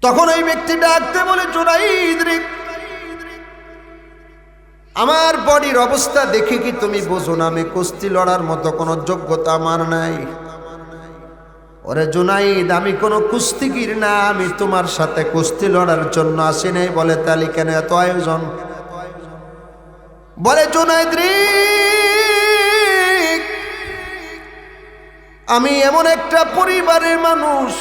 তখন ওই ব্যক্তি ডাকতে বলে, জুনাইদ রে, আমার বডির অবস্থা দেখে কি তুমি বোঝো না আমি কুস্তি লড়ার মতো কোনো যোগ্যতা আমার নাই? ওরে জুনাইদ, আমি কোনো কুস্তিগির না, আমি তোমার সাথে কুস্তি লড়ার জন্য আসি নাই। বলে, তাহলে কেন এত আয়োজন? বলে, জুনাইদ রে, আমি এমন একটা পরিবারের মানুষ,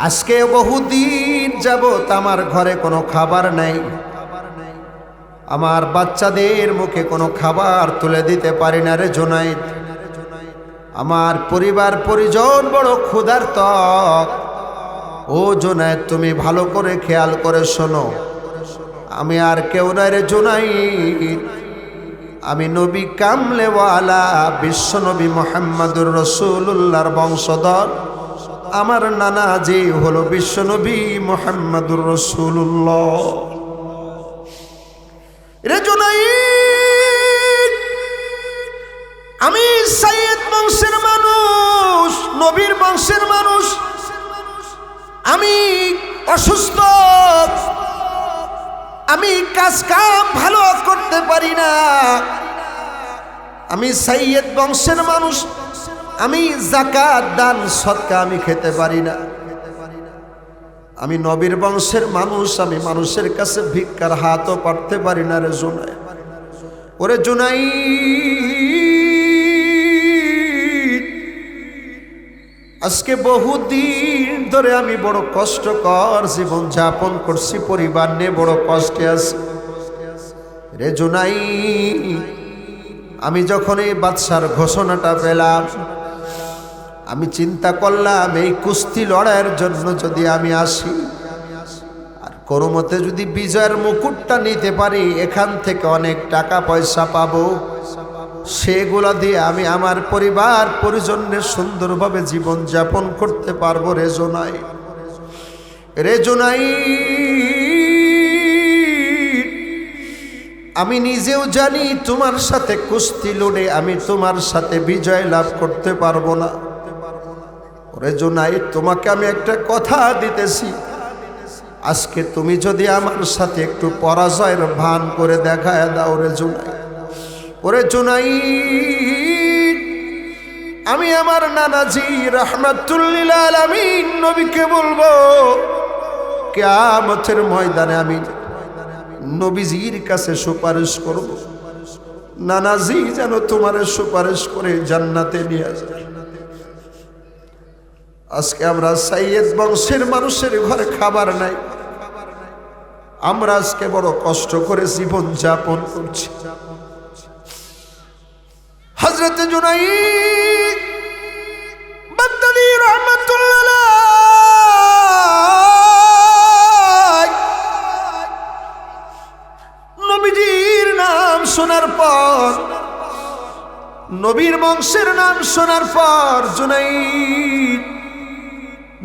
আজকে বহুদিন যাবত আমার ঘরে কোনো খাবার নাই, আমার বাচ্চাদের মুখে কোনো খাবার তুলে দিতে পারি না রে জুনাইদ। আমার পরিবার পরিজন বড় ক্ষুধার্ত। ও জুনাইদ, তুমি ভালো করে খেয়াল করে শোনো, আমি আর কেউ নয় রে জুনাইদ, আমি নবী কামলেওয়ালা বিশ্বনবী মুহাম্মদুর রাসূলুল্লাহর বংশধর। আমার নানাজি হলো বিশ্বনবী মুহাম্মদুর রাসূলুল্লাহ। রে জুনাইদ, আমি সাইয়্যিদ বংশের মানুষ, নবীর বংশের মানুষ, আমি অসুস্থ, আমি কাজ কাম ভালো করতে পারি না, আমি সাইয়্যিদ বংশের মানুষ, আমি যাকাত দান সদকা আমি খেতে পারি না, আমি নবীর বংশের মানুষ, আমি মানুষের কাছে ভিক্ষার হাতও পাড়তে পারি না রে জুনাইদ। ওরে জুনাইদ, আজকে বহুদিন ধরে আমি বড় কষ্টকর জীবন যাপন করছি, পরিবার নিয়ে বড় কষ্টে আছি রে জুনাইদ। আমি যখন এই বাদশার ঘোষণাটা পেলাম, আমি চিন্তা করলাম এই কুস্তি লড়াইয়ের জন্য যদি আমি আসি আর কোনো মতে যদি বিজয়ের মুকুটটা নিতে পারি, এখান থেকে অনেক টাকা পয়সা পাবো, সেগুলো দিয়ে আমি আমার পরিবার পরিজনের সুন্দরভাবে জীবন যাপন করতে পারবো রে জুনাইদ। রে জুনাইদ, আমি নিজেও জানি তোমার সাথে কুস্তি লড়ে আমি তোমার সাথে বিজয় লাভ করতে পারবো না। ওরে জুনাইদ, তোমাকে আমি একটা কথা দিতেছি, আজকে তুমি যদি আমার সাথে একটু পরাজয়ের ভান করে দেখায় দাও রে জুনাইদ। ওরে জুনাইদ, আমি আমার নানাজি রাহমাতুল লিল আলামিন নবীকে বলবো, কিয়ামতের ময়দানে আমি নবীজির কাছে সুপারিশ করব, নানাজি যেন তোমার সুপারিশ করে জান্নাতে নিয়ে যায়। আজকে আমরা সাইয়্যিদ বংশের মানুষের ঘরে খাবার নাই, আমরা আজকে বড় কষ্ট করে জীবন যাপন করছি। হযরত জুনাইদ বাগদাদী রাহমাতুল্লাহ আলাইহি নবীজির নাম শোনার পর, নবীর বংশের নাম শোনার পর জুনাইদ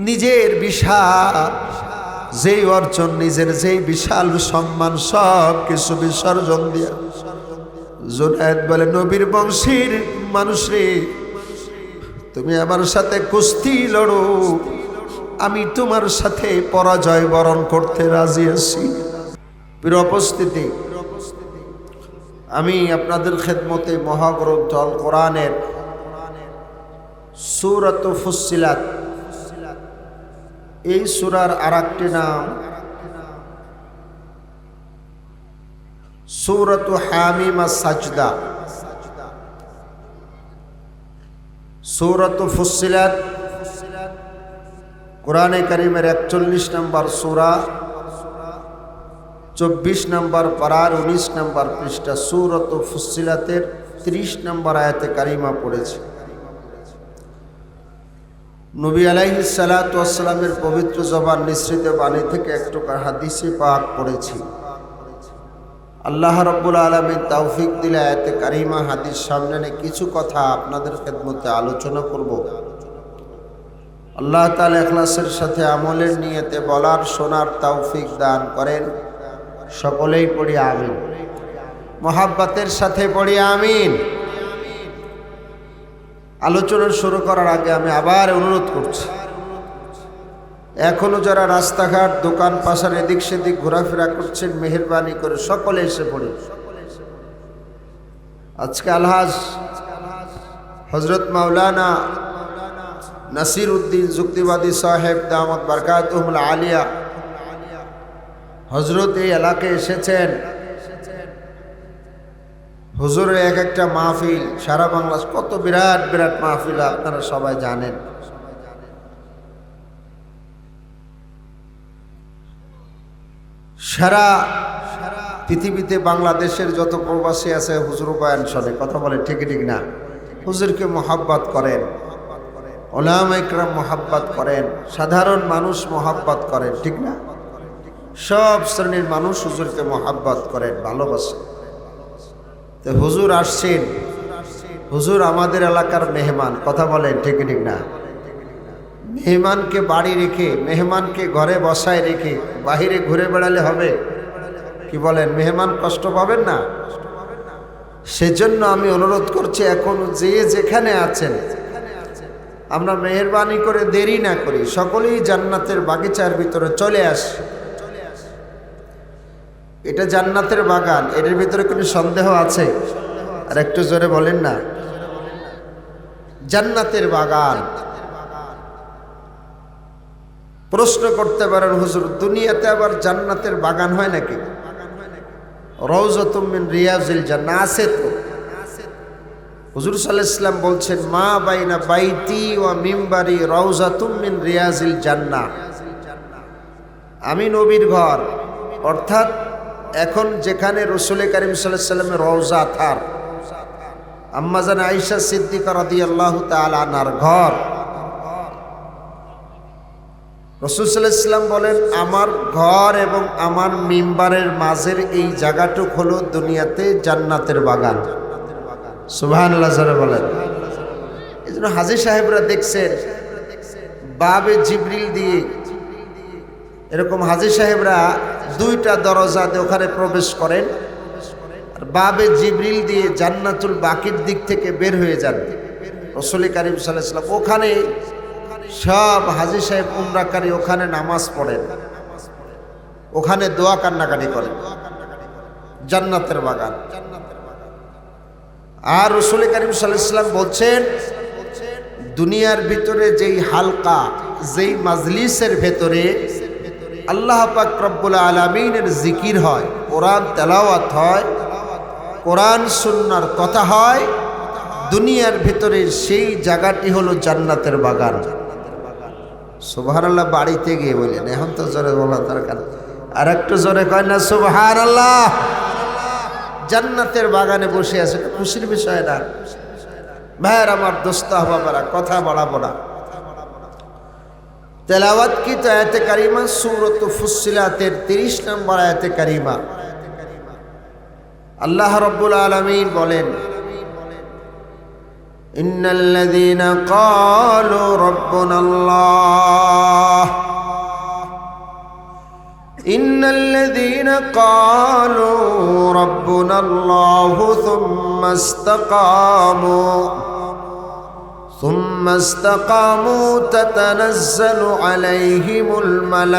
নিজের বিশাল যেই অর্জন, নিজের যেই বিশাল সম্মান সব কিছু বিসর্জন দিয়া জুনাইদ বলে, নবীর বংশের মানুষ রে, তুমি আমার সাথে কুস্তি লড়ো, আমি তোমার সাথে পরাজয় বরণ করতে রাজি আছি। প্রিয় উপস্থিতি, আমি আপনাদের খেদমতে মহাগ্রন্থ আল কোরআনের সূরাত ফুসসিলাত, এই সূরার আরেকটি নাম সূরাত হামিম আস-সাজদা। সূরাত ফুসসিলাত কোরআনে কারীমের 41 নম্বর সূরা, 24 নম্বর পারার 19 নম্বর পৃষ্ঠা, সূরাত ফুসসিলাতের 30 নম্বর আয়াতে কারিমা পড়েছে। নবী আলাইহিস সালাতু ওয়াস সালামের পবিত্র জবান নিঃসৃত বাণী থেকে একটু হাদিসে পাক পড়েছি। আল্লাহ রাব্বুল আলামিন তৌফিক দিলে আয়াতে কারিমা হাদিস সামনে নিয়ে কিছু কথা আপনাদের খেদমতে আলোচনা করব। আল্লাহ তাআলা ইখলাসের সাথে আমলের নিয়তে বলার শোনার তৌফিক দান করেন। সকলেই পড়ি আমিন। মোহাব্বতের সাথে পড়ি আমিন। আলোচনা শুরু করার আগে আমি আবার অনুরোধ করছি, এখনো যারা রাস্তাঘাট দোকান পাশার এদিক সেদিক ঘোরাফেরা করছেন, মেহেরবানি করে সকলে এসে পড়ি। আজকে আলহাজ হযরত মাওলানা নাসির উদ্দিন যুক্তিবাদী সাহেব দামাত বারকাতুহুল আলিয়া হযরত এই এলাকায় এসেছেন। হুজুরের এক একটা মাহফিল সারা বাংলা, কত বিরাট বিরাট মাহফিল আপনারা সবাই জানেন। সারা পৃথিবীতে বাংলাদেশের যত প্রবাসী আছে হুজুর বয়ান শোনে, কথা বলে ঠিক ঠিক না? হুজুরকে মোহাব্বত করেন, উলামা ইকরাম মোহাব্বত করেন, সাধারণ মানুষ মোহাব্বত করেন, ঠিক না? সব শ্রেণীর মানুষ হুজুরকে মোহাব্বত করেন, ভালোবাসেন। তো হুজুর আসছেন, হুজুর আমাদের এলাকার মেহমান, কথা বলেন ঠিক ঠিক না? মেহমানকে বাড়ি রেখে, মেহমানকে ঘরে বসায় রেখে বাহিরে ঘুরে বেড়ালে হবে? কি বলেন? মেহমান কষ্ট পাবেন না? সেজন্য আমি অনুরোধ করছি, এখন যে যেখানে আছেন আমরা মেহেরবানি করে দেরি না করি, সকলেই জান্নাতের বাগিচার ভিতরে চলে আসি। এটা জান্নাতের বাগান, এর ভিতরে কোনো সন্দেহ আছে? আর একটু জোরে বলেন না, জান্নাতের বাগান। প্রশ্ন করতে পারেন, হুজুর দুনিয়াতে আবার জান্নাতের বাগান হয় নাকি? রওজাতুম মিন রিয়াজিল জান্নাহ আছে তো। হুজুর সাল্লাল্লাহু আলাইহি ওয়াসাল্লাম বলছেন, মা বাইনা বাইতি ওয়া মিম্বারি রওজাতুম মিন রিয়াজিল জান্নাহ। আমি নবীর ঘর, অর্থাৎ এখন যেখানে রাসূল কারীম সাল্লাল্লাহু আলাইহি ওয়াসাল্লামের রওজা থার, আম্মা জান আয়েশা সিদ্দিকা রাদিয়াল্লাহু তাআলা আনহার ঘর। রাসূল সাল্লাল্লাহু আলাইহি ওয়াসাল্লাম বলেন, আমার ঘর এবং আমার মিম্বারের মাঝের এই জায়গাটুক হলো দুনিয়াতে জান্নাতের বাগান। সুবহানাল্লাহ জোরে বলেন। এই জন্য হাজী সাহেবরা দেখছেন বাবে জিবরিল দিয়ে, এরকম হাজী সাহেবরা দুইটা দরজা দিয়ে ওখানে প্রবেশ করেন, আর বাবে জিবরিল দিয়ে জান্নাতুল বাকির দিক থেকে বের হয়ে যান। রাসূল কারীম সাল্লাল্লাহু আলাইহি ওয়াসাল্লাম ওখানে সব হাজী সাহেব উমরাকারী ওখানে নামাজ পড়েন, ওখানে দোয়া কান্নাকাটি করেন, জান্নাতের বাগান। আর রাসূল কারীম সাল্লাল্লাহু আলাইহি ওয়াসাল্লাম বলছেন, দুনিয়ার ভিতরে যেই হালকা, যেই মাজলিসের ভেতরে আল্লাহ পাক রব্বুল আলামিনের জিকির হয়, কোরআন তেলাওয়াত হয়, কোরআন সুন্নাহর কথা হয়, দুনিয়ার ভিতরে সেই জায়গাটি হলো জান্নাতের বাগান। সুবহানাল্লাহ। বাড়িতে গিয়ে বলেন, এখন তো জোরে বলা দরকার, আর একটু জোরে কয় না সুবহানাল্লাহ। জান্নাতের বাগানে বসে আছে, খুশির বিষয় না ভাইয়ের আমার, দোস্ত বাবারা, কথা বাড়াবো না। তেলাওয়াত কি তো আয়াতে কারিমা সূরাত ফুসসিলাতের 30 নম্বর আয়াতে কারিমা। আল্লাহ রাব্বুল আলামিন বলেন, ইন্নাল্লাযীনা ক্বালু রাব্বুনাল্লাহ, ইন্নাল্লাযীনা ক্বালু রাব্বুনাল্লাহু ثم استقاموا تتنزل عليهم الملائكة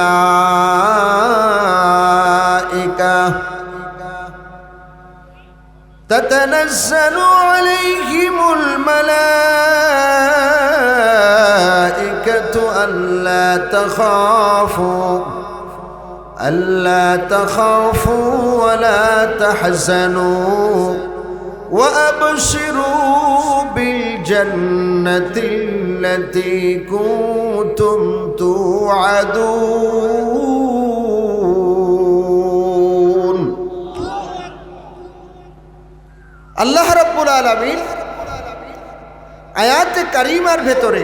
ألا تخافوا ولا تحزنوا وأبشروا بالجنة التي كنتم توعدون। আল্লাহ রাব্বুল আলামিন আয়াতে কারিমার ভেতরে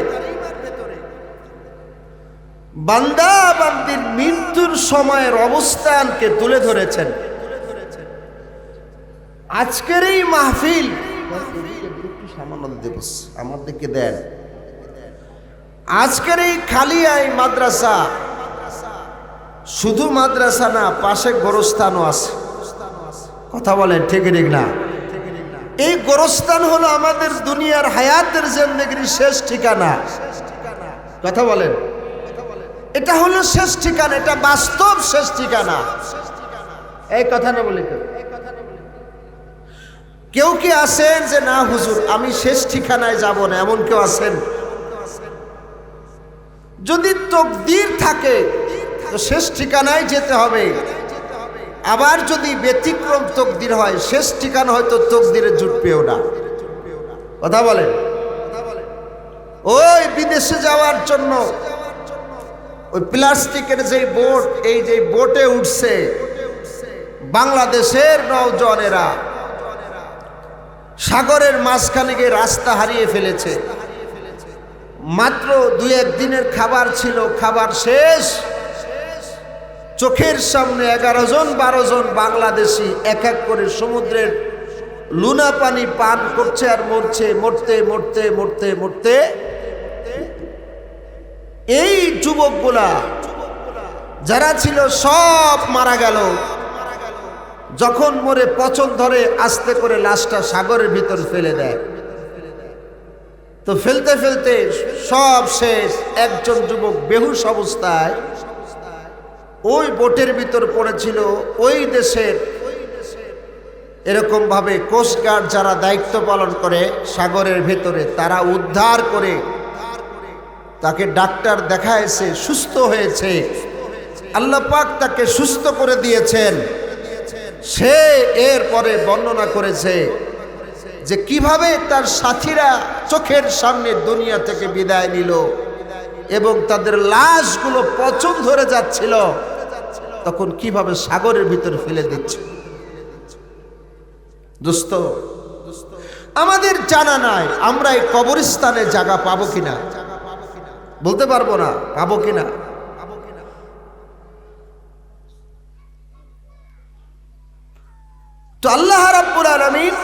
বান্দা বান্দির মৃত্যুর সময়ের অবস্থানকে তুলে ধরেছেন। আজকের এই মাহফিল আমার দিকে দেন, আজকের এই খালিয়াই মাদ্রাসা শুধু মাদ্রাসা না, পাশে গোরস্থানও আছে, কথা বলেন ঠিক ঠিক না? এই গোরস্থান হলো আমাদের দুনিয়ার হায়াতের জিন্দেগির শেষ ঠিকানা, কথা বলেন। এটা হলো শেষ ঠিকানা, এটা বাস্তব শেষ ঠিকানা। এই কথা না বলে কেউ কি আছেন যে না হুজুর আমি শেষ ঠিকানায় যাব না, এমন কেউ আছেন? যদি তকদির থাকে তো শেষ ঠিকানায় যেতে হবে। আবার যদি ব্যতিক্রম তকদির হয়, শেষ ঠিকানা হয়তো তকদিরে জুটবেও না। কথা বলেন। ওই বিদেশে যাওয়ার জন্য ওই প্লাস্টিকের যে বোট, এই যে বোটে উঠছে বাংলাদেশের নওজওয়ানেরা, সাগরের মাঝখানে গিয়ে রাস্তা হারিয়ে ফেলেছে। মাত্র 2-1 দিনের খাবার ছিল, খাবার শেষ। চোখের সামনে 11 জন 12 জন বাংলাদেশি এক এক করে সমুদ্রের লুনা পানি পান করছে আর মরছে, মরতে মরতে মরতে মরতে এই যুবকগুলা যারা ছিল সব মারা গেল। যখন মরে পচন ধরে, আস্তে করে লাশটা সাগরের ভিতর ফেলে দেয়। তো ফেলতে ফেলতে সব শেষ। একজন যুবক বেহুশ অবস্থায় ওই বোটের ভিতর পড়েছিল। ওই দেশের এরকম ভাবে কোস্টগার্ড যারা দায়িত্ব পালন করে সাগরের ভিতরে, তারা উদ্ধার করে তাকে ডাক্তার দেখাইছে, সুস্থ হয়েছে। আল্লাহ পাক তাকে সুস্থ করে দিয়েছেন। সে এরপরে বর্ণনা করেছে যে কিভাবে তার সাথীরা চোখের সামনে দুনিয়া থেকে বিদায় নিল এবং তাদের লাশগুলো পচন ধরে যাচ্ছিল, তখন কিভাবে সাগরের ভিতর ফেলে দিচ্ছে। দোস্ত, আমাদের জানা নাই আমরা এই কবরস্থানে জায়গা পাবো কিনা, বলতে পারবো না পাবো কিনা। তো আল্লাহ রাব্বুল আলামিন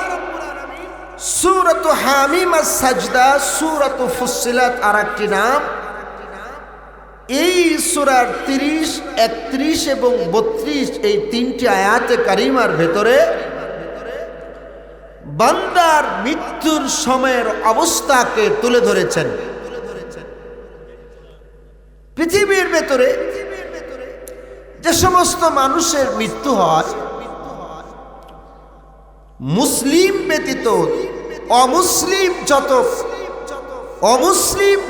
সূরাত হামিম আস-সাজদা, সূরাত ফুসসিলাত আরেকটি নাম। এই সূরার 30, 31 এবং 32 এই 3টি আয়াতে কারিমার ভেতরে বান্দার মৃত্যুর সময়ের অবস্থাকে তুলে ধরেছেন। পৃথিবীর ভেতরে যে সমস্ত মানুষের মৃত্যু হয়, মুসলিম ব্যতীত অমুসলিম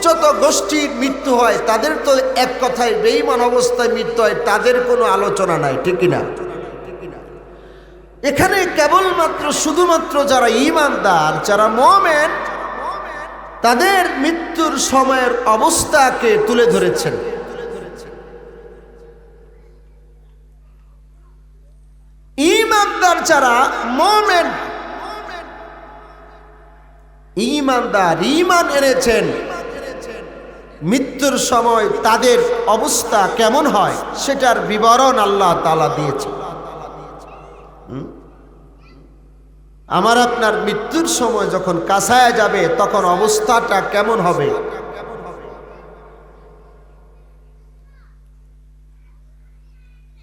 যত গোষ্ঠীর মৃত্যু হয়, তাদের তো এক কথায় বেঈমান অবস্থায় মৃত্যু হয়, তাদের কোনো আলোচনা নাই, ঠিক কিনা? এখানে কেবলমাত্র শুধুমাত্র যারা ঈমানদার, যারা মুমিন, তাদের মৃত্যুর সময়ের অবস্থাকে তুলে ধরেছেন। ঈমানদার যারা মুমিন, ঈমানদার, ঈমান এনেছেন, মৃত্যুর সময় তাদের অবস্থা কেমন হয় সেটার বিবরণ আল্লাহ তাআলা দিয়েছেন। আমার আপনার মৃত্যুর সময় যখন কাছায় যাবে তখন অবস্থাটা কেমন হবে।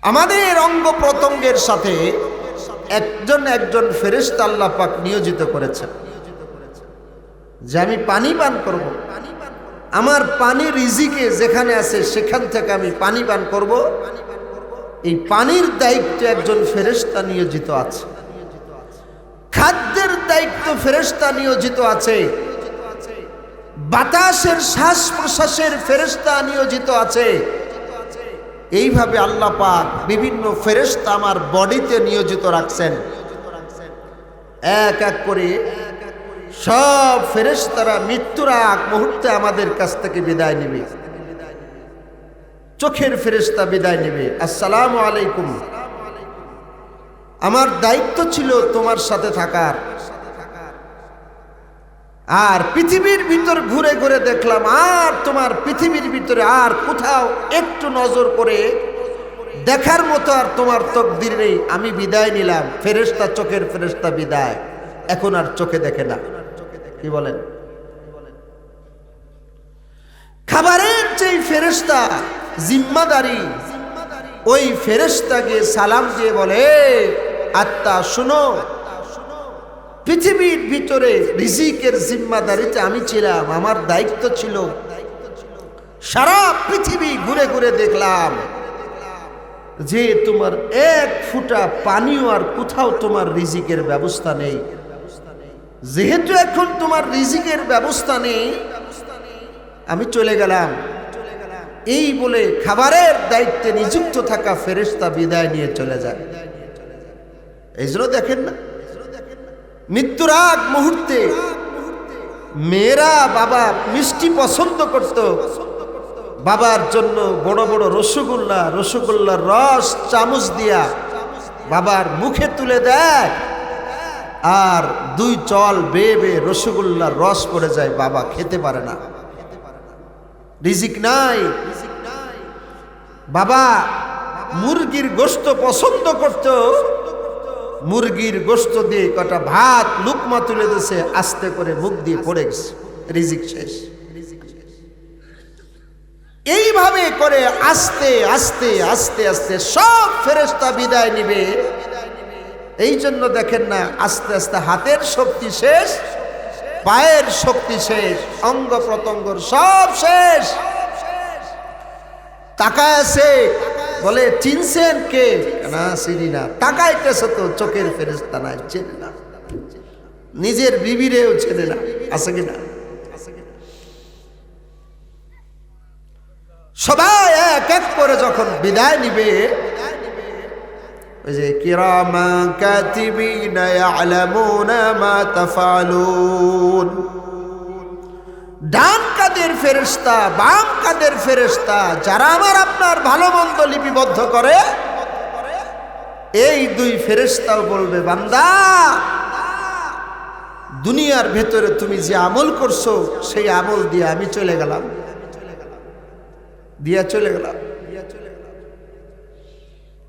আমাদের অঙ্গ প্রত্যঙ্গের সাথে একজন ফেরেশতা আল্লাহ পাক নিয়োজিত করেছেন যে আমি পানি পান করব, আমার পানি রিজিকে যেখানে আছে সেখান থেকে আমি পানি পান করব। এই পানির দায়িত্বে একজন ফেরেশতা নিয়োজিত আছে, খাদ্যের দায়িত্ব ফেরেশতা নিয়োজিত আছে, বাতাসের শ্বাস প্রশ্বাসের ফেরেশতা নিয়োজিত আছে। এইভাবে আল্লাহ পাক বিভিন্ন ফেরেশতা আমার বডিতে নিয়োজিত রাখছেন। এক এক করে সব ফেরেশতারা মৃত্যুর আগ মুহূর্তে আমাদের কাছ থেকে বিদায় নেবে। চোখের ফেরেশতা বিদায় নেবে, আসসালামু আলাইকুম, আমার দায়িত্ব ছিল তোমার সাথে থাকার। আর পৃথিবীর ভিতর ঘুরে ঘুরে দেখলাম আর তোমার পৃথিবীর ভিতরে আর কোথাও একটু নজর করে দেখার মতো আর তোমার তকদির নেই, আমি বিদায় নিলাম। ফেরেশতা, চোখের ফেরেশতা বিদায়, এখন আর চোখে দেখে না। কি বলেন? খাবারের যেই ফেরেশতা জিম্মাদারি, ওই ফেরেশতা গিয়ে সালাম দিয়ে বলে, আত্মা শুনো, পৃথিবীর ভিতরে রিজিকের জিম্মাদারিতে আমি ছিলাম, আমার দায়িত্ব ছিল সারা পৃথিবী ঘুরে ঘুরে দেখলাম যে তোমার এক ফোঁটা পানিও আর কোথাও তোমার রিজিকের ব্যবস্থা নেই। যেহেতু এখন তোমার রিজিকের ব্যবস্থা নেই, আমি চলে গেলাম। এই বলে খাবারের দায়িত্বে নিযুক্ত থাকা ফেরেশতা বিদায় নিয়ে চলে যায়। এই জন্য দেখেন না, মৃত্যুর আগ মুহূর্তে মেয়েরা বাবা মিষ্টি পছন্দ করত, বাবার জন্য বড় বড় রসগোল্লার রস চামচ দিয়া বাবার মুখে তুলে দেয়, আর 2 চল বেয়ে বেয়ে রসগোল্লার রস পড়ে যায়, বাবা খেতে পারে না, রিজিক নাই। বাবা মুরগির গোশত পছন্দ করত, মুরগির গোশত দিয়ে কটা ভাত লুকমা তুলে দিয়েছে, আস্তে করে মুখ দিয়ে পড়ে গেছে, রিজিক শেষ। এইভাবে করে আস্তে আস্তে আস্তে আস্তে সব ফেরেশতা বিদায় নিবে। এই জন্য দেখেন না, আস্তে আস্তে হাতের শক্তি শেষ, পায়ের শক্তি শেষ, অঙ্গ প্রত্যঙ্গর সব শেষ। তাকায় আছে, বলে চিনছেন কে? না চিনি না। তাকাইতেছে তো, চোখের ফেরেশতা নাই, চেনে না, নিজের বিবিরেও চেনে না, আছে কিনা? সবাই এক এক করে যখন বিদায় নিবে, ওই যে কিরামা কাতিবিনা ইয়ালামুনা মা তাফআলুন, ডান কাদের ফেরেশতা, বাম কাদের ফেরেশতা, যারা আমার আপনার ভালো মন্দ লিপিবদ্ধ করে, এই 2 ফেরেশতাও বলবে, বান্দা দুনিয়ার ভেতরে তুমি যে আমল করছো সেই আমল দিয়ে আমি চলে গেলাম,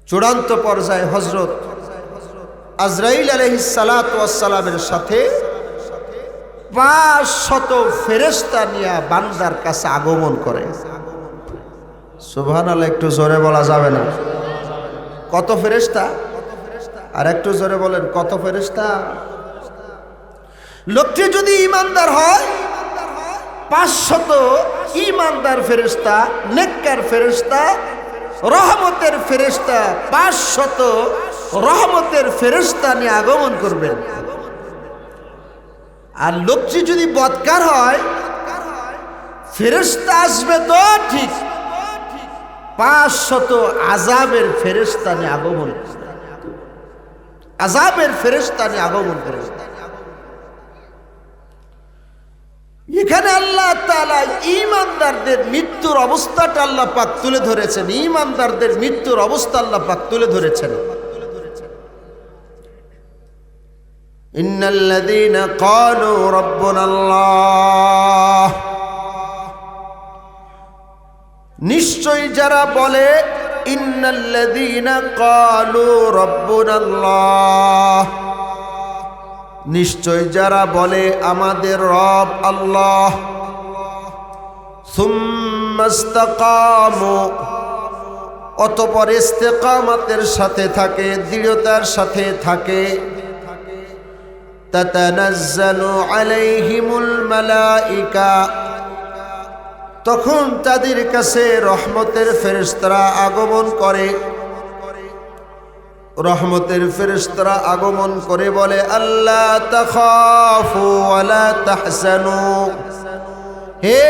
চূড়ান্ত পর্যায়ে হযরত আজরাইল আলাইহিস সালাতু ওয়াস সালামের সাথে 500 ফেরেশতা নিয়ে বান্দার কাছে আগমন করে। সুবহানাল্লাহ, একটু জোরে বলা যাবে না? কত ফেরেশতা? আর একটু জোরে বলেন, কত ফেরেশতা? লোকটি যদি ঈমানদার হয়, 500 ঈমানদার ফেরেশতা, নেককার ফেরেশতা, রহমতের ফেরেশতা, 500 রহমতের ফেরেশতা নিয়ে আগমন করবেন। আর লোকটি যদি বদকার হয়, ফেরেশতা আসবে তো ঠিক, 500 আযাবের ফেরেশতা নিয়ে আগমন, আযাবের ফেরেশতা নিয়ে আগমন করবে। এখানে আল্লাহ তাআলা ঈমানদারদের মৃত্যুর অবস্থাটা আল্লাহ পাক তুলে ধরেছেন, ঈমানদারদের মৃত্যুর অবস্থা আল্লাহ পাক তুলে ধরেছেন। ইন্নাল্লাযীনা ক্বালু রাব্বুনাল্লাহ, নিশ্চয়ই যারা বলে, ইন্নাল্লাযীনা ক্বালু রাব্বুনাল্লাহ, নিশ্চয় যারা বলে আমাদের রব আল্লাহ, সুম্মাস্তাকামু, অতঃপর ইস্তেকামতের সাথে থাকে, দৃঢ়তার সাথে থাকে, তাতানাজ্জালু আলাইহিমুল মালাইকা, তখন তাদের কাছে রহমতের ফেরেশতারা আগমন করে, রহমতের ফেরেশতারা আগমন করে বলে, আল্লাহ তাখাফু ওয়ালা তাহজানু, হে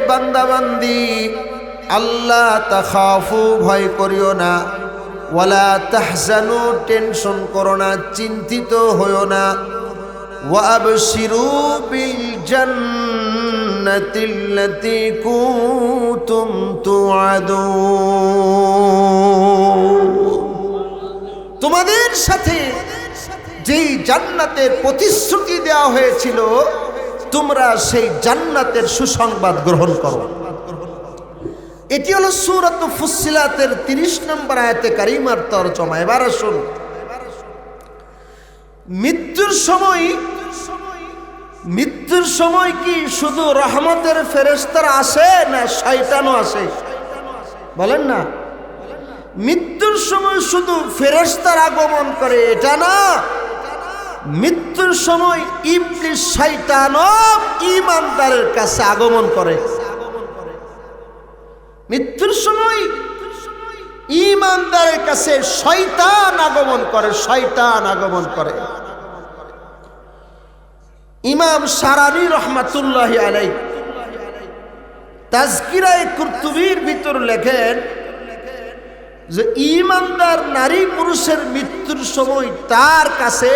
বান্দা বান্দি, আল্লাহ তাখাফু, ভয় করিও না, ওয়ালা তাহজানু, টেনশন করো না, চিন্তিত হইও না, ওয়া আবশিরু বিল জান্নাতিল্লাতী কুনতুম তুআদুন, তোমাদের সাথে যেই জান্নাতের প্রতিশ্রুতি দেওয়া হয়েছিল, তোমরা সেই জান্নাতের সুসংবাদ গ্রহণ করো। এটি হলো সূরাত ফুসসিলাতের 30 নম্বর আয়াতে কারিমার তরজমা। এবার আসুন, মৃত্যুর সময় কি শুধু রহমতের ফেরেশতারা আসে না শয়তানও আসে? বলেন না, মৃত্যুর সময় শুধু ফেরেশতার আগমন করে এটা না, মৃত্যুর সময় ইবলিস শয়তানও ঈমানদারের কাছে আগমন করে। মৃত্যুর সময় ঈমানদারের কাছে শয়তান আগমন করে, শয়তান আগমন করে। ইমাম শারানি রহমাতুল্লাহি আলাইহি তাজকিরায়ে কুরতুবীর ভিতর লেখেন যে ঈমানদার নারী পুরুষের মৃত্যুর সময় তার কাছে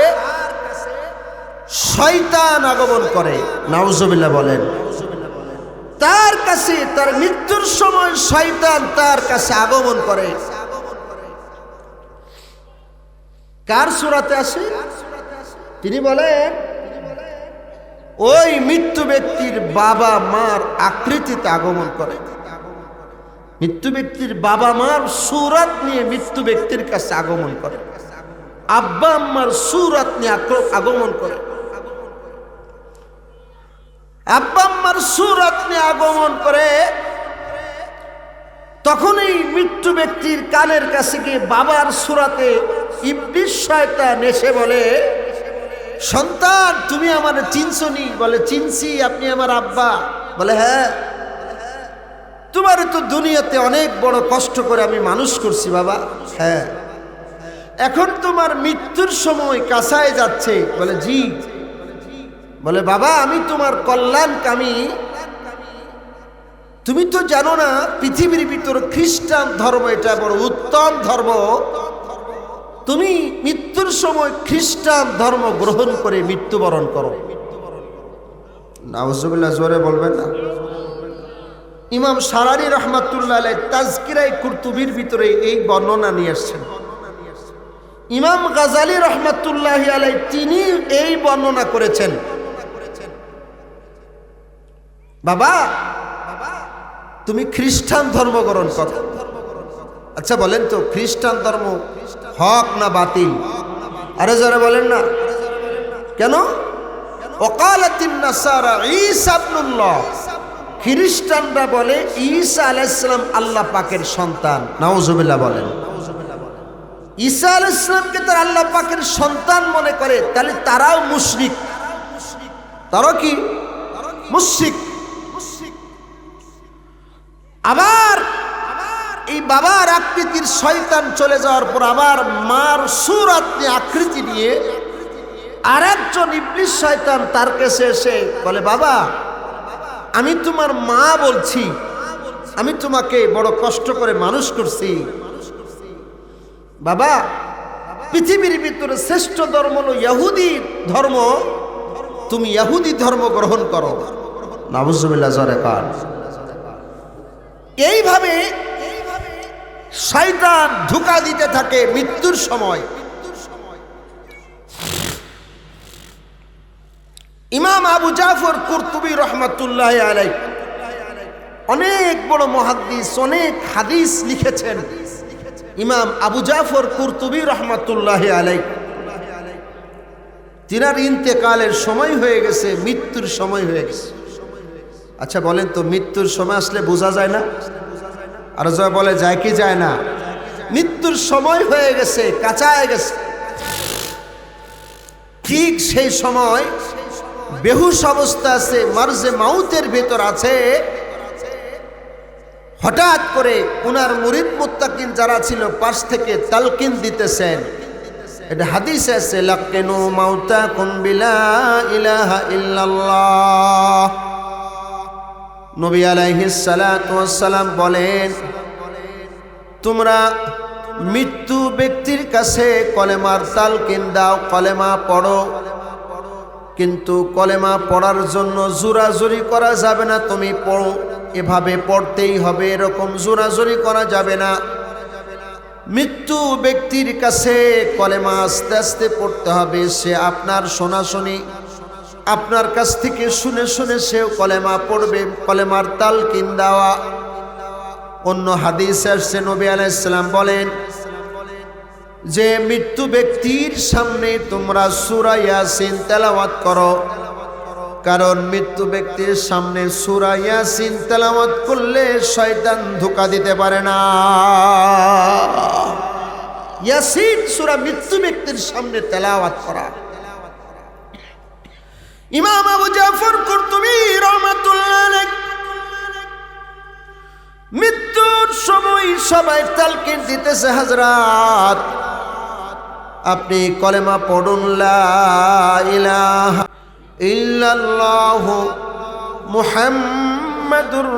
শয়তান আগমন করে। নাউজুবিল্লাহ বলেন। তার কাছে তার মৃত্যুর সময় শয়তান তার কাছে আগমন করে। কার সূরাতে আসে? তিনি বলেন ওই মৃত্যু ব্যক্তির বাবা মার আকৃতিতে আগমন করে। মৃত্যু ব্যক্তির বাবা মার সূরত নিয়ে মৃত্যু ব্যক্তির কাছে আগমন করে, আব্বা আম্মার সূরত নিয়ে আগমন করে। আব্বা আম্মার সূরত নিয়ে আগমন করে। তখনই মৃত্যু ব্যক্তির কানের কাছে গিয়ে বাবার সূরতে ইবলিস শয়তান এসে বলে, সন্তান তুমি আমার চিনছনি? বলে চিনছি, আপনি আমার আব্বা? বলে হ্যাঁ। তোমার তো দুনিয়াতে অনেক বড় কষ্ট করে আমি মানুষ করছি বাবা। হ্যাঁ। এখন তোমার মৃত্যুর সময় কাছায় যাচ্ছে? বলে জি। বলে বাবা আমি তোমার কল্যাণকামী। তুমি তো জানো না পৃথিবীর ভিতর খ্রিস্টান ধর্ম এটা বড় উত্তম ধর্ম। তুমি মৃত্যুর সময় খ্রিস্টান ধর্ম গ্রহণ করে মৃত্যুবরণ করো। নাউজুবিল্লাহ, জোরে বলবেন না। ইমাম শারানি রহমাতুল্লাহ আলাইহি তাজকিরায়ে কুরতুবীর ভিতরে এই বর্ণনা নিয়ে আসছেন। ইমাম গাজালি রহমাতুল্লাহ আলাইহি তিনি এই বর্ণনা করেছেন। বাবা তুমি খ্রিস্টান ধর্ম গ্রহণ করো। আচ্ছা বলেন তো খ্রিস্টান ধর্ম হক না বাতিল? আরে যারা বলেন না কেন? ওয়াকালাতিন নাসারা ঈসা ইবনুল্লাহ, খ্রিস্টানরা বলে ঈসা আলাইহিস সালাম আল্লাহ পাকের সন্তান। নাউজুবিল্লাহ বলেন। ঈসা আলাইহিস সালামকে তারা আল্লাহ পাকের সন্তান মনে করে, তাহলে তারাও মুশরিক। তারা কি? মুশরিক। আবার এই বাবার আকৃতির শয়তান চলে যাওয়ার পর আবার মার সূরত নিয়ে আকৃতি নিয়ে আরেকজন ইবলিস শয়তান তার কাছে এসে বলে বাবা আমি তোমার মা বলছি, আমি তোমাকে বড় কষ্ট করে মানুষ করছি। বাবা পৃথিবীর ভিতরে শ্রেষ্ঠ ধর্ম হলো ইহুদি ধর্ম, তুমি ইহুদি ধর্ম গ্রহণ করো। নাউজুবিল্লাহ জোরে কান। এইভাবে শয়তান ধোঁকা দিতে থাকে মৃত্যুর সময়। ইমাম আবু জাফর কুরতুবী রহমাতুল্লাহ আলাইহি অনেক বড় মুহাদ্দিস, অনেক হাদিস লিখেছেন। ইমাম আবু জাফর কুরতুবী রহমাতুল্লাহ আলাইহি তিনার ইন্তেকালের সময় হয়ে গেছে, মৃত্যুর সময় হয়ে গেছে। আচ্ছা বলেন তো মৃত্যুর সময় আসলে বোঝা যায় না? আর যা বলে যায় কি যায় না? মৃত্যুর সময় হয়ে গেছে, কাছায় গেছে। ঠিক সেই সময় বেহুশ অবস্থা আছে, মারজে মাউতের ভেতর আছে। হঠাৎ করে উনার মুরিদ মুত্তাকিন যারা ছিল পাশ থেকে তালকিন দিতেছেন। এটা হাদিসে আছে লাকিনু মাউতাকুম বিলা ইলাহা ইল্লাল্লাহ। নবী আলাইহিস সালাতু ওয়াস সালাম বলেন তোমরা মৃত্যু ব্যক্তির কাছে কলেমার তালকিন দাও, কলেমা পড়ো, কিন্তু কলেমা পড়ার জন্য জোরাজুরি করা যাবে না। তুমি পড়ো, এভাবে পড়তেই হবে, এরকম জোরাজুরি করা যাবে না। মৃত্যু ব্যক্তির কাছে কলেমা আস্তে আস্তে পড়তে হবে। সে আপনার শোনাশুনি, আপনার কাছ থেকে শুনে শুনে সেও কলেমা পড়বে, কলেমার তালকিন দেওয়া। অন্য হাদিসে আসছে নবী আলাইহিস সালাম বলেন যে মৃত্যু ব্যক্তির সামনে তোমরা সূরা ইয়াসিন তেলাওয়াত করো, কারণ মৃত্যু ব্যক্তির সামনে সূরা ইয়াসিন তেলাওয়াত করলে শয়তান ধোঁকা দিতে পারে না। ইয়াসিন সূরা মৃত্যু ব্যক্তির সামনে তেলাওয়াত করা। ইমাম আবু জাফর কুরতুবী রাহমাতুল্লাহ আলাইহি মৃত্যুর সময় সবাই তালকিন দিতেছে, হযরত আপনি কলেমা পড়ুন, লা ইলাহা ইল্লাল্লাহু মুহাম্মাদুর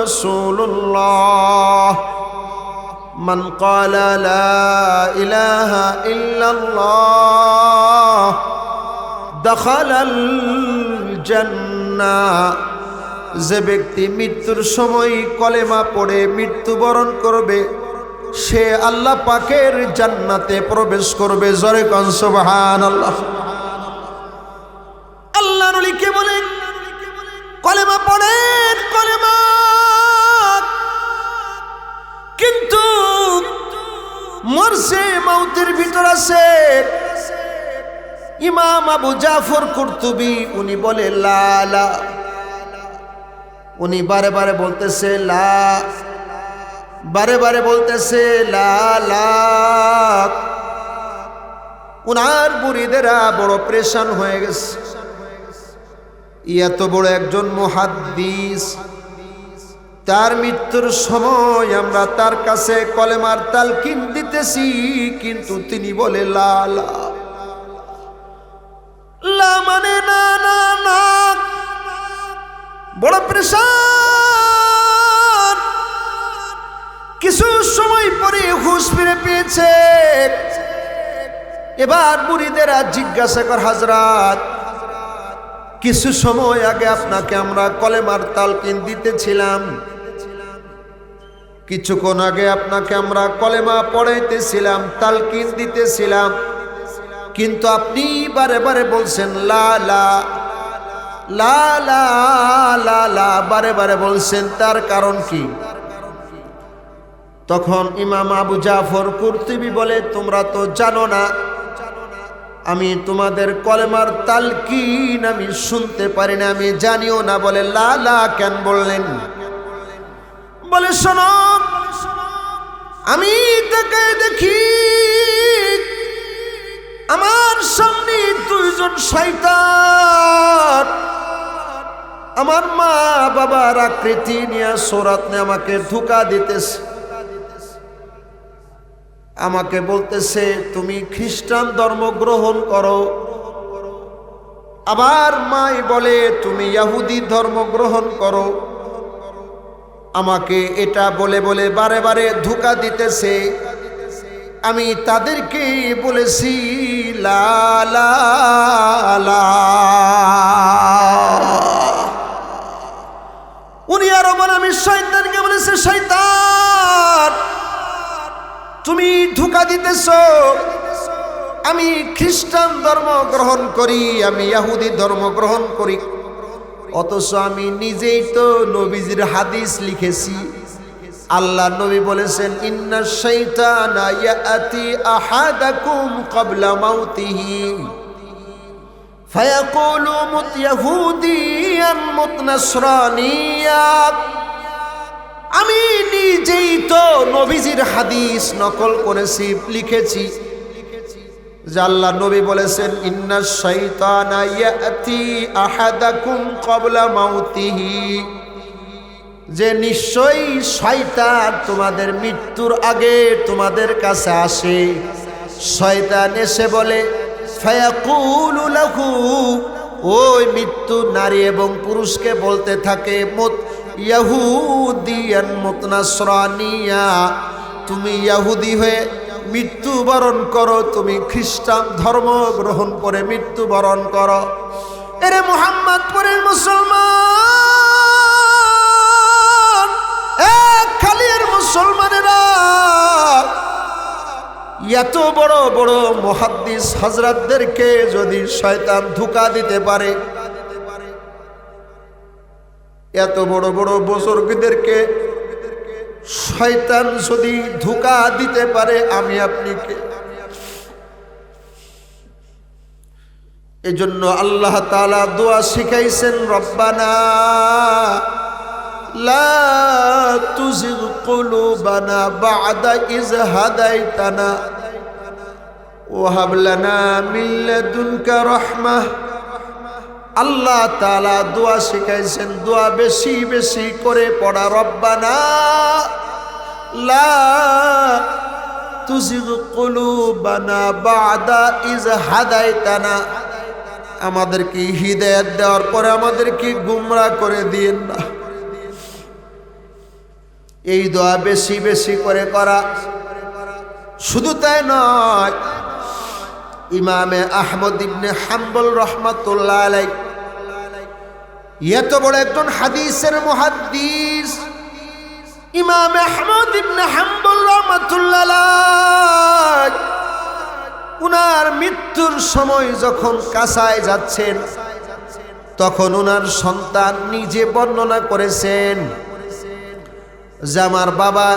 রাসূলুল্লাহ। মান ক্বালা লা ইলাহা ইল্লাল্লাহ দাখালাল জান্নাহ। যে ব্যক্তি মৃত্যুর সময় কলেমা পড়ে মৃত্যুবরণ করবে, সে আল্লাহ পাকের জান্নাতে প্রবেশ করবে। জোরে কোন সুবহানাল্লাহ। আল্লাহ নবীকে বলেন কলেমা পড়েন, কলেমা। কিন্তু মরছে, মৌতের ভিতর আছে। ইমাম আবু জাফর কুরতুবী উনি বলে লা লা, উনি বারে বারে বলতেছে লা, বারে বারে বলতেছে লা লা। উনার মুরিদেরা বড় পরেশান হয়ে গেছে। এত বড় একজন মুহাদ্দিস, তার মৃত্যুর সময় আমরা তার কাছে কলেমার তালকিন দিতেছি, কিন্তু তিনি বলে লা লা। লা মানে না না না। বড় পরেশান। কিছু সময় পরে হুঁশ ফিরে পেয়েছে। এবার মুরিদেরা জিজ্ঞাসা কর, হযরত কিছু সময় আগে আপনাকে আমরা কলেমার তালকিন দিতেছিলাম, কিছুক্ষণ আগে আপনাকে আমরা কলেমা পড়াইতেছিলাম, তালকিন দিতেছিলাম, কিন্তু আপনি বারে বারে বলছেন লা লা লা লা লা লা, বারে বারে বলছেন, তার কারণ কি? তখন ইমাম আবু জাফর কুরতুবী বলে, তোমরা তো জানো না, আমি তোমাদের কলেমার তালকিন আমি শুনতে পারি না, আমি জানিও না। বলে লা লা কেন বললেন? বলে শোনো, আমি তাকে দেখি আমার সামনে দুইজন শয়তান আমার মা বাবার আকৃতি নিয়ে সূরাত নিয়ে আমাকে ধোঁকা দিতেছে। আমাকে বলতেছে তুমি খ্রিস্টান ধর্ম গ্রহণ করো, আবার মাই বলে তুমি ইহুদি ধর্ম গ্রহণ করো। আমাকে এটা বলে বলে বারে বারে ধোঁকা দিতেছে। আমি তাদেরকে বলেছি লা লা লা। উনি আরো বলে, আমি শয়তানকে বলেছি, শয়তান তুমি ধোঁকা দিতেছ। আমি খ্রিস্টান ধর্ম গ্রহণ করি, আমি ইহুদি ধর্ম গ্রহণ করি, অথচ আমি নিজেই তো নবীজির হাদিস লিখেছি। আল্লাহ নবী বলেছেন ইন্নাশ শাইতানা ইয়াতি আহাদাকুম ক্বাবলা মাউতিহি ফায়াকুলু মুত ইয়াহুদিয়ান মুত নাসরানিয়া। আমি নিজেই তো নবীজির হাদিস নকল করেছি, লিখেছি, যে আল্লাহ নবী বলেছেন ইন্নাশ শাইতানা ইয়াতি আহাদাকুম ক্বাবলা মাউতিহি, যে নিশ্চয়ই শয়তান তোমাদের মৃত্যুর আগে তোমাদের কাছে আসে। শয়তান এসে বলে ফায়াকুলু লাহু, ওই মৃত্যু নারী এবং পুরুষকে বলতে থাকে মুত ইয়াহুদিয়ান মুত নাসরানিয়া, তুমি ইহুদি হয়ে মৃত্যুবরণ করো, তুমি খ্রিস্টান ধর্ম গ্রহণ করে মৃত্যুবরণ করো। এরে মুহাম্মদপুরের মুসলমান, খালির মুসলমানেরা, এত বড় বড় মুহাদ্দিস হযরতদেরকে যদি শয়তান ধোঁকা দিতে পারে, এত বড় বড় বুজুর্গদেরকে শয়তান যদি ধোঁকা দিতে পারে, আমি আপনি কে? এজন্য আল্লাহ তাআলা দোয়া শিখাইছেন, রব্বানা লা তুজিগ কুলুবানা বা'দা ইয হাদাইতানা ওয়া হাব লানা মিন লাদুনকা রাহমাহ আল্লাহ তাআলা দোয়া শিখাইছেন, দোয়া বেশি বেশি করে পড়া। রব্বানা লা তুজিগ কুলুবানা বাদা ইজ হাদাইতানা, আমাদেরকে হিদায়াত দেওয়ার পরে আমাদেরকে গুমরাহ করে দিয়েন না। এই দোয়া বেশি বেশি করে করা। শুধু তাই নয়, ইমামে আহমদ ইবনে হাম্বল রহমাতুল্লাহ আলাইহি এত বড় একজন হাদিসের মুহাদ্দিস, ইমাম আহমদ ইবনে হাম্বল রহমাতুল্লাহ আলাইহি উনার মৃত্যুর সময় যখন কাছায় যাচ্ছেন, তখন উনার সন্তান নিজে বর্ণনা করেছেন যে আমার বাবা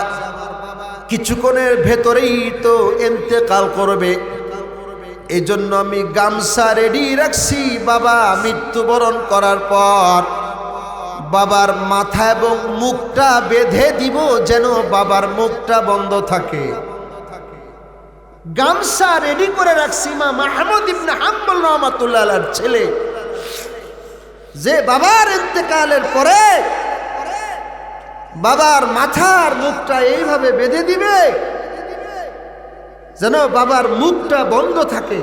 কিছুক্ষণের ভেতরেই তো ইন্তেকাল করবে, এই জন্য আমি গামছা রেডি রাখছি। বাবা মৃত্যুবরণ করার পর বাবার মাথা এবং মুখটা বেঁধে দিব, যেন বাবার মুখটা বন্ধ থাকে। গামছা রেডি করে রাখছি। ইমাম আহমদ ইবনে হাম্বল রাহমাতুল্লাহ আলাইহির ছেলে যে বাবার ইন্তেকালের পরে বাবার মাথার মুখটা এইভাবে বেঁধে দিবে যেন বাবার মুখটা বন্ধ থাকে।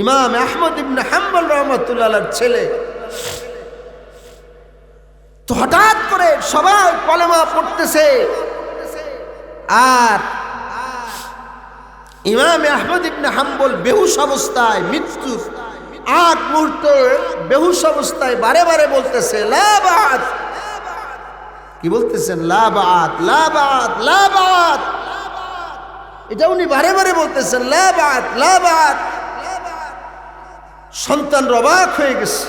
ইমাম আহমদ ইবনে হাম্বল রাহমাতুল্লাহ আলাইহির ছেলে। তো হঠাৎ করে সবাই কলেমা পড়তেছে, আর ইমাম আহমদ ইবনে হাম্বল বেহুশ অবস্থায়, মৃত্যুর আগ মুহূর্তে বেহুশ অবস্থায় বারে বারে বলতেছে লা বাত। কি বলতেছেন? লা বাত, লা বাত, লা বাত। এটা উনি বারে বারে বলতেছেন লা বাত, লা বাত। সন্তান অবাক হয়ে গেছে,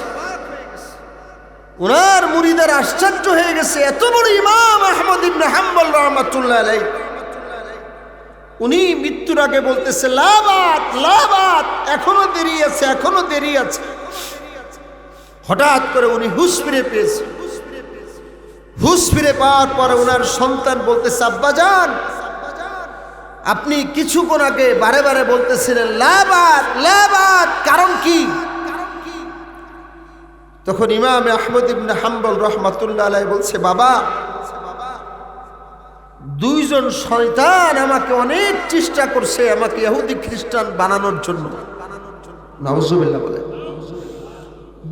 উনার মুরিদের আশ্চর্য হয়ে গেছে। এত বড় ইমাম আহমদ ইবনে হাম্বল রাহমাতুল্লাহ আলাইহি উনি মৃত্যুর আগে বলতেছে লা বাত, লা বাত, এখনো দেরি আছে, এখনো দেরি আছে। হঠাৎ করে উনি হুঁশ ফিরে পেয়েছে। হুঁশ ফিরে পাওয়ার পরে উনার সন্তান বলতেছে আব্বাজান, আপনি কিছুক্ষণ আগে বারে বারে বলতেছিলেন লা বাত, লা বাত, কারণ কি? তখন ইমাম আহমদ ইবনে হাম্বল রাহমাতুল্লাহ আলাইহি বলছে, বাবা, দুইজন শয়তান আমাকে অনেক চেষ্টা করছে আমাকে ইহুদি খ্রিস্টান বানানোর জন্য। নাউজুবিল্লাহ বলে।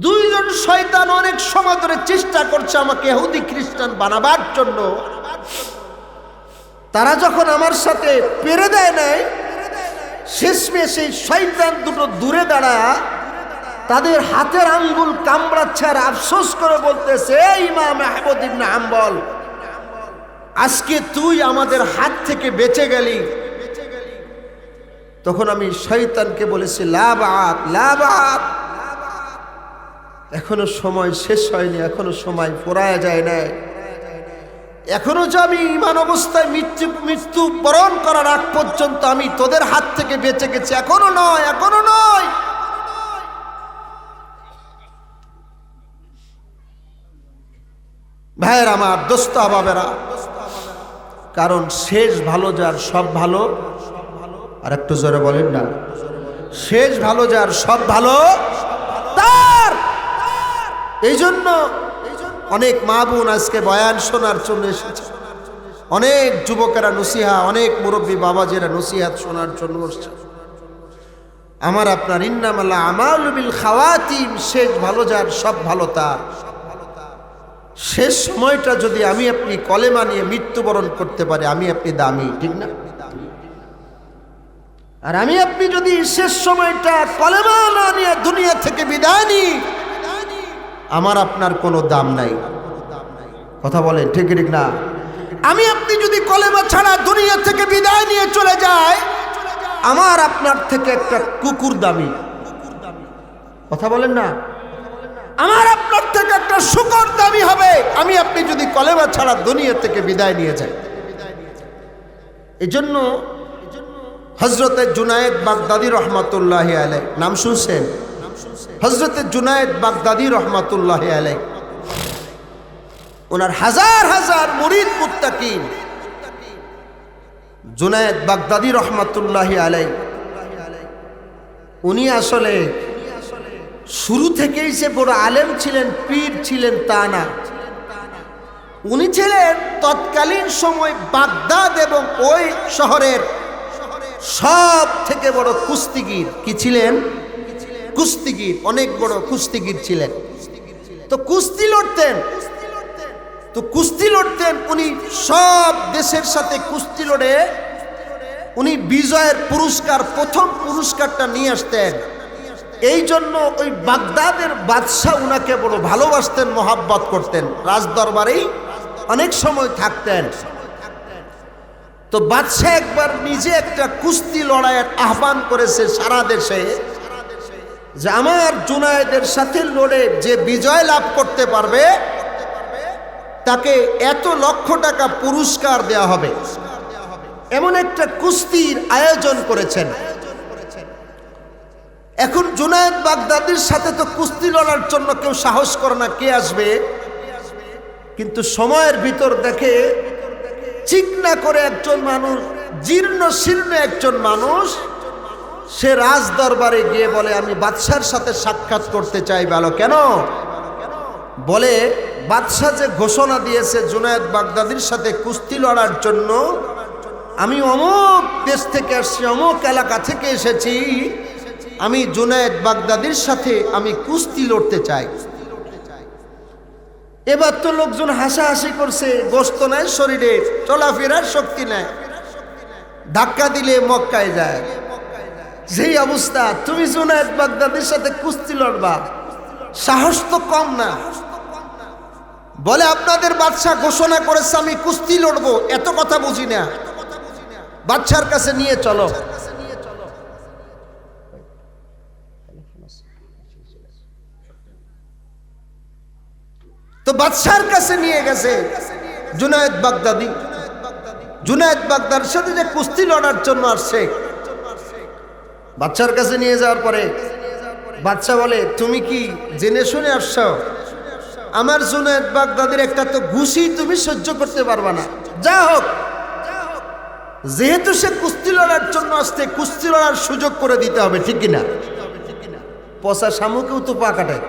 দুইজন শয়তান অনেক সময় ধরে চেষ্টা করছে আমাকে ইহুদি খ্রিস্টান বানাবার জন্য। তারা যখন আমার সাথে পেরে দেয় নাই, শেষমেশ সেই শয়তান দুটো দূরে দাঁড়া তাদের হাতের আঙ্গুল কামড়াচ্ছে আর আফসোস করে বলতেছে, ইমাম আহমদ ইবনে হাম্বল, আজকে তুই আমাদের হাত থেকে বেঁচে গেলি। তখন আমি শয়তানকে বলেছি লা বাত, লা বাত। এখনো সময় শেষ হয়নি, এখনো সময় ফুরায় যায় নাই। এখনো যে আমি ঈমান অবস্থায় মৃত্যু বরণ করার আগ পর্যন্ত আমি তোদের হাত থেকে বেঁচে গেছি, এখনো নয়, এখনো নয়। ভাইয়ের আমার, দোস্ত আহবাবেরা, কারণ শেষ ভালো যার সব ভালো। আর একটু জোরে বলেন না, শেষ ভালো যার সব ভালো তার। এই জন্য অনেক মা বোন আজকে বয়ান শোনার জন্য এসেছে, অনেক যুবকেরা নসিহা, অনেক মুরব্বী বাবাজিরা নসিহাত শোনার জন্য এসেছে। আমার আপনার ইন্নামাল আমালু বিল খাওয়াতিম, শেষ ভালো যার সব ভালো তার। শেষ সময়টা যদি আমি আপনি কলেমা নিয়ে মৃত্যুবরণ করতে পারি, আমি আপনি দামি, ঠিক না? আর আমি আপনি যদি শেষ সময়টা কলেমা না নিয়ে দুনিয়া থেকে বিদায় নিই, আমার আপনার কোনো দাম নাই। কথা বলেন ঠিক ঠিক না? আমি আপনি যদি কলেমা ছাড়া দুনিয়া থেকে বিদায় নিয়ে চলে যাই, আমার আপনার থেকে একটা কুকুর দামি। কথা বলেন না? আমার আপনার থেকে একটা শুকর দামি হবে আমি আপনি যদি কলেমা ছাড়া দুনিয়া থেকে বিদায় নিয়ে যাই। এই জন্য হযরতে জুনায়েদ বাগদাদী রহমাতুল্লাহি আলাইহি, নাম শুনছেন? হযরতে জুনায়েদ বাগদাদী রহমাতুল্লাহি আলাইহি, ওনার হাজার হাজার মুরিদ মুত্তাকিন। জুনায়েদ বাগদাদী রহমাতুল্লাহি আলাইহি উনি আসলে শুরু থেকেই যে বড় আলেম ছিলেন, পীর ছিলেন তা না। উনি ছিলেন তৎকালীন সময় বাগদাদ এবং ওই শহরের সব থেকে বড় কুস্তিগির। কি ছিলেন? কুস্তিগির, অনেক বড় কুস্তিগির ছিলেন। তো কুস্তি লড়তেন উনি সব দেশের সাথে কুস্তি লড়ে উনি বিজয়ের পুরস্কার, প্রথম পুরস্কারটা নিয়ে আসতেন। এই জন্য ওই বাগদাদের বাদশাহ উনাকে বড় ভালোবাসতেন, মহাব্বত করতেন, রাজদরবারেই অনেক সময় থাকতেন। তো বাদশাহ একবার নিজে একটা কুস্তি লড়াইয়ের আহ্বান করেছে সারা দেশে, যে আমার জুনায়েদের সাথে লড়ে যে বিজয় লাভ করতে পারবে তাকে এত লক্ষ টাকা পুরস্কার দেয়া হবে, এমন একটা কুস্তির আয়োজন করেছেন। এখন জুনায়েদ বাগদাদির সাথে তো কুস্তি লড়ার জন্য কেউ সাহস করে না, কে আসবে? কিন্তু সময়ের ভিতর দেখে চিকনা করে একজন মানুষ, জীর্ণ শীর্ণ একজন মানুষ, সে রাজ দরবারে গিয়ে বলে আমি বাদশার সাথে সাক্ষাৎ করতে চাই। বলো কেন? বলে বাদশাহ যে ঘোষণা দিয়েছে জুনায়েদ বাগদাদির সাথে কুস্তি লড়ার জন্য, আমি অমুক দেশ থেকে আসছি, অমুক এলাকা থেকে এসেছি, আমি জুনায়েদ বাগদাদির সাথে আমি কুস্তি লড়তে চাই। এবার তো লোকজন হাসাহাসি করছে, গোশত নাই শরীরে, চলাফেরার শক্তি নাই, ধাক্কা দিলে মক্কায় যায়। যেই অবস্থা, তুমি জুনায়েদ বাগদাদির সাথে কুস্তি লড়বা, সাহস তো কম না। বলে আপনাদের বাদশাহ ঘোষণা করেছে আমি কুস্তি লড়বো, এত কথা বুঝি না, বাদশার কাছে নিয়ে চলো। তো বাদশার কাছে নিয়ে গেছে জুনায়েদ বাগদাদি। জুনায়েদ বাগদাদির সাথে যে কুস্তি লড়ার জন্য আসছে, বাদশার কাছে নিয়ে যাওয়ার পরে বাদশা বলে তুমি কি জেনে শুনে আসছো? আমার জুনায়েদ বাগদাদির একটা তো ঘুষি তুমি সহ্য করতে পারবা না। যা হোক, যেহেতু সে কুস্তি লড়ার জন্য আসছে, কুস্তি লড়ার সুযোগ করে দিতে হবে, ঠিক কিনা? পচা শামুকেও তো পা কাটায়।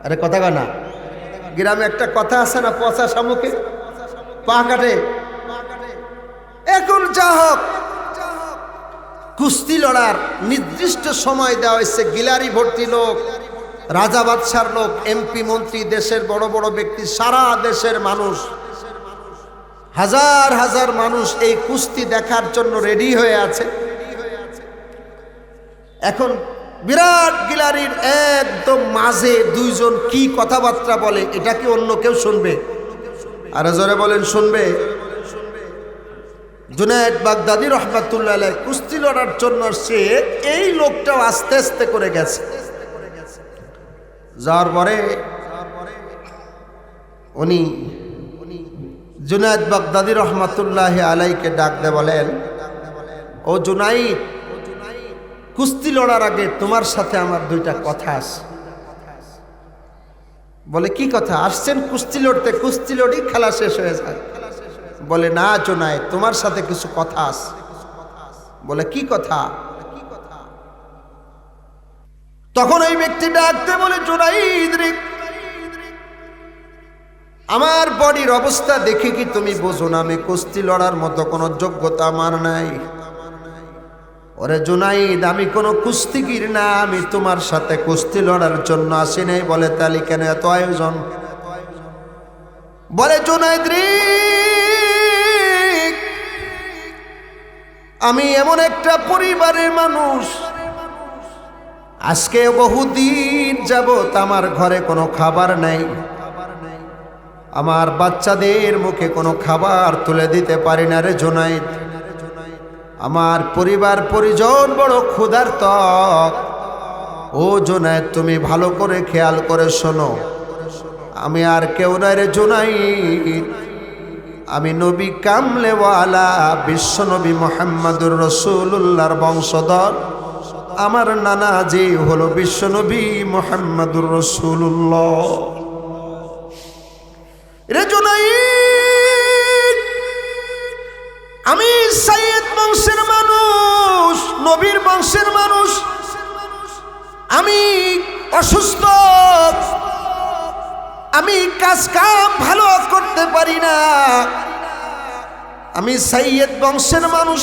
আরে কথা কয় না? গ্রামে একটা কথা আছে না, পচা শামুকে পা কাটে। এখন যা হোক, কুস্তি লড়ার নির্দিষ্ট সময় দেওয়া হয়েছে। গিলারি ভর্তি লোক, রাজা বাদশার লোক, এমপি মন্ত্রী, দেশের বড় বড় ব্যক্তি, সারা দেশের মানুষ, হাজার হাজার মানুষ এই কুস্তি দেখার জন্য রেডি হয়ে আছে। এখন বিরাট গিলারির একদম মাঝে দুইজন কি কথাবার্তা বলে, এটা কি অন্য কেউ শুনবে? আর জোরে বলেন, শুনবে? জুনায়েদ বাগদাদি রহমাতুল্লাহ আলাইহি কুস্তি লড়ার জন্য সে, এই লোকটাও আস্তে আস্তে করে গেছে। যাওয়ার পরে উনি জুনায়েদ বাগদাদি রহমাতুল্লাহ আলাইহিকে ডাক দে, বলেন ও জুনায়েদ, কুস্তি লড়ার আগে তোমার সাথে আমার দুইটা কথা আছে। বলে কি কথা? আসছেন কুস্তি লড়তে, কুস্তি লড়ি খেলা শেষ হয়ে যায়। বলে না জুনায়েদ, তোমার সাথে কিছু কথা আছে। বলে কি কথা? তখন ওই ব্যক্তি ডাকতে বলে জুনায়েদ রে, আমার বডির অবস্থা দেখে কি তুমি বোঝো না আমি কুস্তি লড়ার মতো কোনো যোগ্যতা আমার নাই? ওরে জুনায়েদ, আমি কোনো কুস্তিগির না, আমি তোমার সাথে কুস্তি লড়ার জন্য আসি নাই। বলে তাহলে কেন এত আয়োজন? বলে জুনায়েদ রে, আমি এমন একটা পরিবারের মানুষ, আজকে বহুদিন যাবত আমার ঘরে কোনো খাবার নাই, আমার বাচ্চাদের মুখে কোনো খাবার তুলে দিতে পারি না রে জুনায়েদ। আমার পরিবার পরিজন বড় ক্ষুধার্ত। ও জুনায়েদ, তুমি ভালো করে খেয়াল করে শোনো, আমি আর কেউ নাই রে জুনায়েদ, আমি নবী কামলেওয়ালা বিশ্বনবী মুহাম্মদুর রাসূলুল্লাহর বংশধর। আমার নানা যে হলো বিশ্বনবী মুহাম্মদুর রাসূলুল্লাহ। রে জুনায়েদ, আমি সাইয়্যিদ বংশের মানুষ, নবীর বংশের মানুষ, আমি অসুস্থ, আমি কাজ কাম ভালো করতে পারি না, আমি সাইয়্যেদ বংশের মানুষ,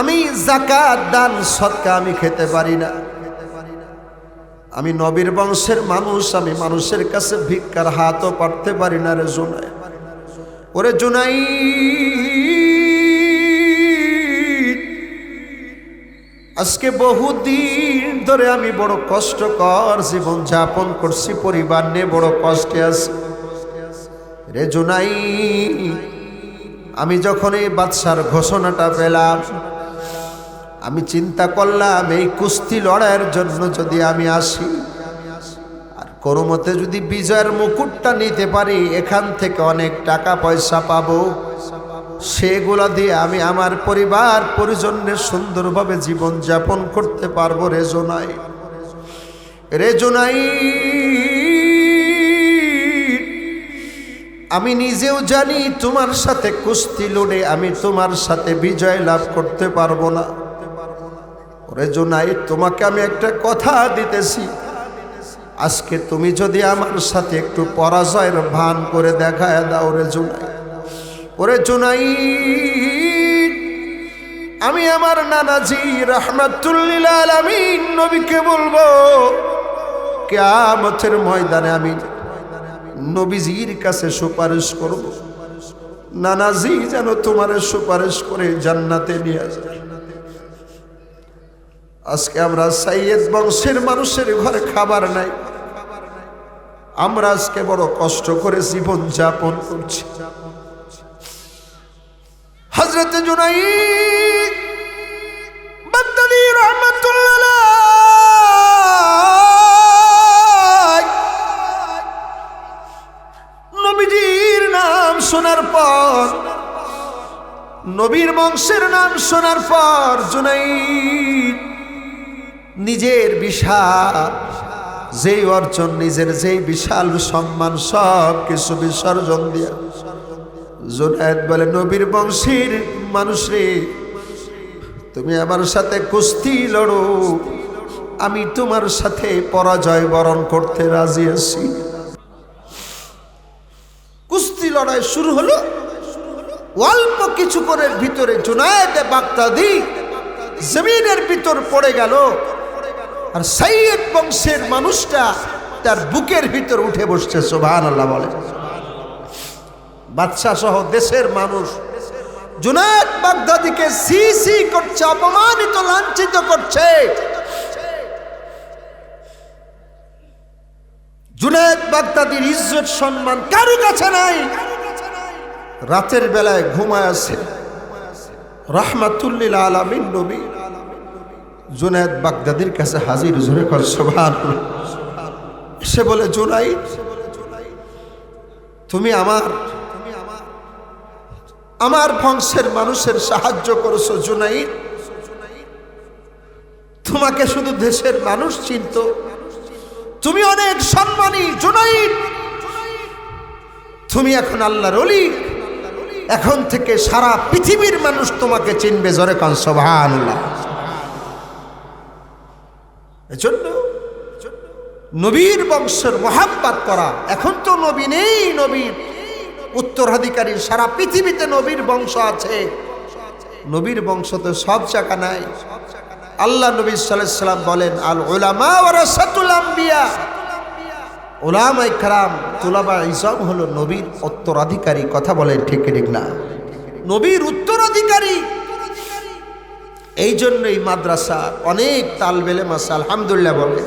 আমি যাকাত দান সদকা আমি খেতে পারি না, আমি নবীর বংশের মানুষ, আমি মানুষের কাছে ভিক্ষার হাতও পাড়তে পারি না রে জুনাই। ওরে জুনাই, আজকে বহুদিন ধরে আমি বড় কষ্টকর জীবন যাপন করছি, পরিবার নিয়ে বড় কষ্টে আছি রে জুনাই। আমি যখন এই বাদশার ঘোষণাটা পেলাম, আমি চিন্তা করলাম এই কুস্তি লড়াইয়ের জন্য যদি আমি আসি আর কোনো মতে যদি বিজয়ের মুকুটটা নিতে পারি, এখান থেকে অনেক টাকা পয়সা পাবো, সেগুলা দিয়ে আমি আমার পরিবার পরিজনের সুন্দরভাবে জীবন যাপন করতে পারবো রে জোনাই। রে জোনাই, আমি নিজেও জানি তোমার সাথে কুস্তি লড়ে আমি তোমার সাথে বিজয় লাভ করতে পারবো না। ওরে জোনাই, তোমাকে আমি একটা কথা দিতেছি, আজকে তুমি যদি আমার সাথে একটু পরাজয়ের ভান করে দেখায় দাও রে জোনাই। ওরে জোনাই, আমি আমার নানাজি রাহমাতুল লিল আলামিন নবীকে বলবো, কিয়ামতের ময়দানে আমি নবীজির কাছে সুপারিশ করব, নানাজি যেন তোমার সুপারিশ করে জান্নাতে নিয়ে যায়। আজকে আমরা সাইয়্যেদ বংশের মানুষের ঘরে খাবার নাই, আমরা আজকে বড় কষ্ট করে জীবন যাপন করছি। হযরত জুনাইদ বাগদাদী রাহমাতুল্লাহ আলাইহি নবীজির নাম শোনার পর, নবীর বংশের নাম শোনার পর জুনাইদ নিজের বিশাল যেই অর্জন, নিজের যেই বিশাল সম্মান সব কিছু বিসর্জন দিয়া জুনাইদ বলে, নবীর বংশের মানুষ রে, তুমি আমার সাথে কুস্তি লড়ো, আমি তোমার সাথে পরাজয় বরণ করতে রাজি আছি। কুস্তি লড়াই শুরু হলো। অল্প কিছুক্ষণের ভিতরে জুনাইদ বাগদাদী জমিনের ভিতর পড়ে গেল, আর সাইয়্যেদ বংশের মানুষটা তার বুকের ভিতর উঠে বসছে। সুবহানাল্লাহ বলে। বাদশা সহ দেশের মানুষ জুনাইদ বাগদাদীকে সি সি করছে, অপমানিত লাঞ্ছিত করছে। জুনাইদ বাগদাদীর ইজ্জত সম্মান কারো কাছে নাই। রাতের বেলায় ঘুমায় আছে রাহমাতুল লিল আলামিন নবী জুনাইদ বাগদাদীর কাছে হাজির। জোরে কর সুবহানাল্লাহ। সে বলে, জুনাইদ, তুমি আমার বংশের মানুষের সাহায্য করেছো। জুনাইদ, তোমাকে শুধু দেশের মানুষ চিনত, তুমি অনেক সম্মানী। জুনাইদ, তুমি এখন আল্লাহর ওলি, এখন থেকে সারা পৃথিবীর মানুষ তোমাকে চিনবে। জোরে কান সুবহানাল্লাহ। এজন্য নবীর বংশের মোহাব্বত করা। এখন তো নবী নেই, নবীর উত্তরাধিকারী সারা পৃথিবীতে নবীর বংশ আছে, নবীর বংশ তো সব জায়গা নাই। আল্লাহ নবী সাল্লাল্লাহু আলাইহি ওয়াসাল্লাম বলেন, আল উলামা ওয়ারাসাতুল আম্বিয়া, উলামায়ে কেরাম তুলাবা ইলম হলো নবীর উত্তরাধিকারী। কথা বলেন ঠিক ঠিক না? নবীর উত্তরাধিকারী। এই জন্যই মাদ্রাসা অনেক তালবে ইলম আছে, আলহামদুলিল্লাহ বলে।